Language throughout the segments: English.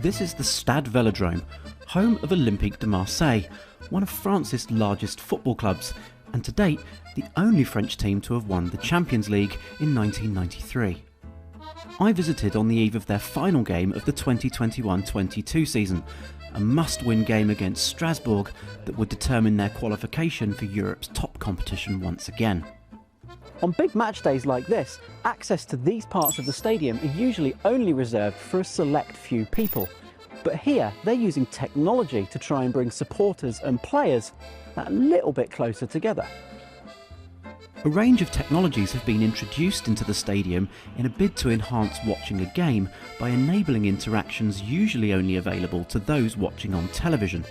This is the Stade Vélodrome, home of Olympique de Marseille, one of France's largest football clubs, and to date, the only French team to have won the Champions League in 1993. I visited on the eve of their final game of the 2021-22 season, a must-win game against Strasbourg that would determine their qualification for Europe's top competition once again. On big match days like this, access to these parts of the stadium are usually only reserved for a select few people. But here, they're using technology to try and bring supporters and players that little bit closer together. A range of technologies have been introduced into the stadium in a bid to enhance watching a game by enabling interactions usually only available to those watching on television.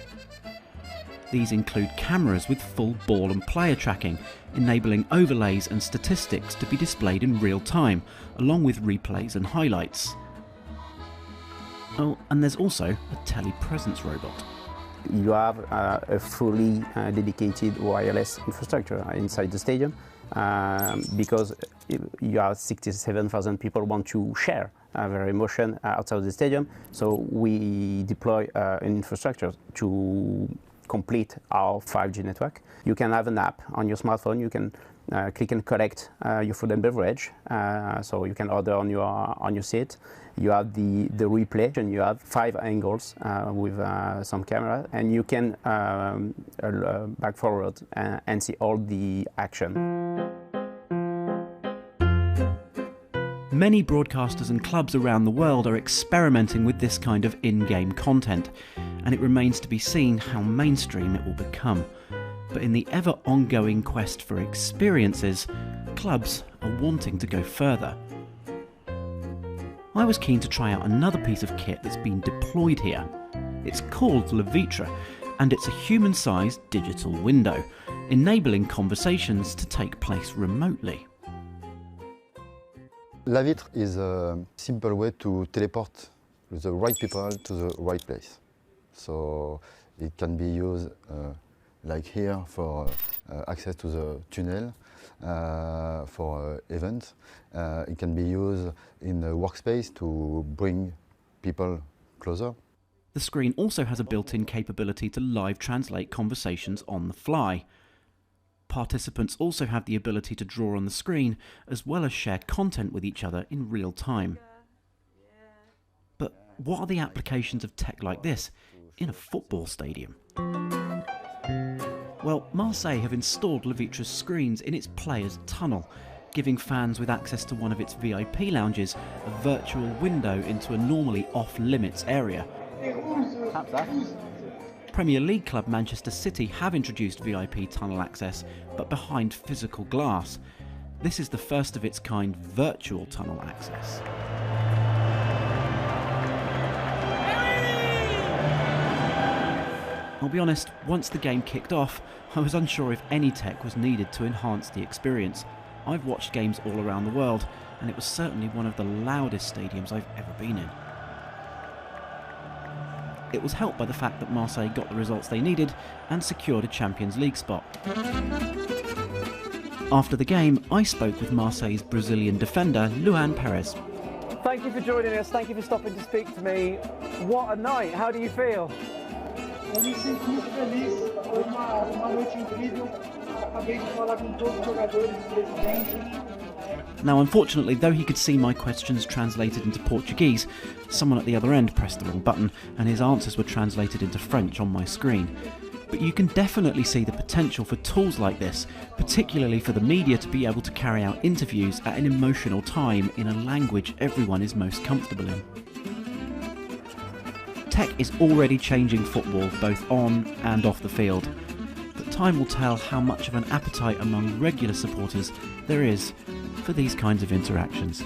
These include cameras with full ball and player tracking, enabling overlays and statistics to be displayed in real time, along with replays and highlights. Oh, and there's also a telepresence robot. You have a fully dedicated wireless infrastructure inside the stadium because you have 67,000 people want to share their emotion outside the stadium. So we deploy an infrastructure to complete our 5G network. You can have an app on your smartphone. You can click and collect your food and beverage, so you can order on your seat. You have the replay, and you have 5 angles with some camera, and you can back forward and see all the action. Many broadcasters and clubs around the world are experimenting with this kind of in-game content, and it remains to be seen how mainstream it will become. But in the ever-ongoing quest for experiences, clubs are wanting to go further. I was keen to try out another piece of kit that's been deployed here. It's called Le Vitre, and it's a human-sized digital window, enabling conversations to take place remotely. La Vitre is a simple way to teleport the right people to the right place. So it can be used like here for access to the tunnel, for events. It can be used in the workspace to bring people closer. The screen also has a built-in capability to live translate conversations on the fly. Participants also have the ability to draw on the screen as well as share content with each other in real time. But what are the applications of tech like this in a football stadium? Well, Marseille have installed Le Vitre's screens in its players' tunnel, giving fans with access to one of its VIP lounges a virtual window into a normally off-limits area. Premier League club Manchester City have introduced VIP tunnel access, but behind physical glass. This is the first of its kind virtual tunnel access. I'll be honest, once the game kicked off, I was unsure if any tech was needed to enhance the experience. I've watched games all around the world, and it was certainly one of the loudest stadiums I've ever been in. It was helped by the fact that Marseille got the results they needed and secured a Champions League spot. After the game, I spoke with Marseille's Brazilian defender, Luan Perez. Thank you for joining us, thank you for stopping to speak to me. What a night, how do you feel? Eu me sinto muito feliz, foi uma noite incrível, acabei de falar com todos os jogadores e presidente. Now unfortunately, though he could see my questions translated into Portuguese, someone at the other end pressed the wrong button and his answers were translated into French on my screen. But you can definitely see the potential for tools like this, particularly for the media to be able to carry out interviews at an emotional time in a language everyone is most comfortable in. Tech is already changing football both on and off the field, but time will tell how much of an appetite among regular supporters there is for these kinds of interactions.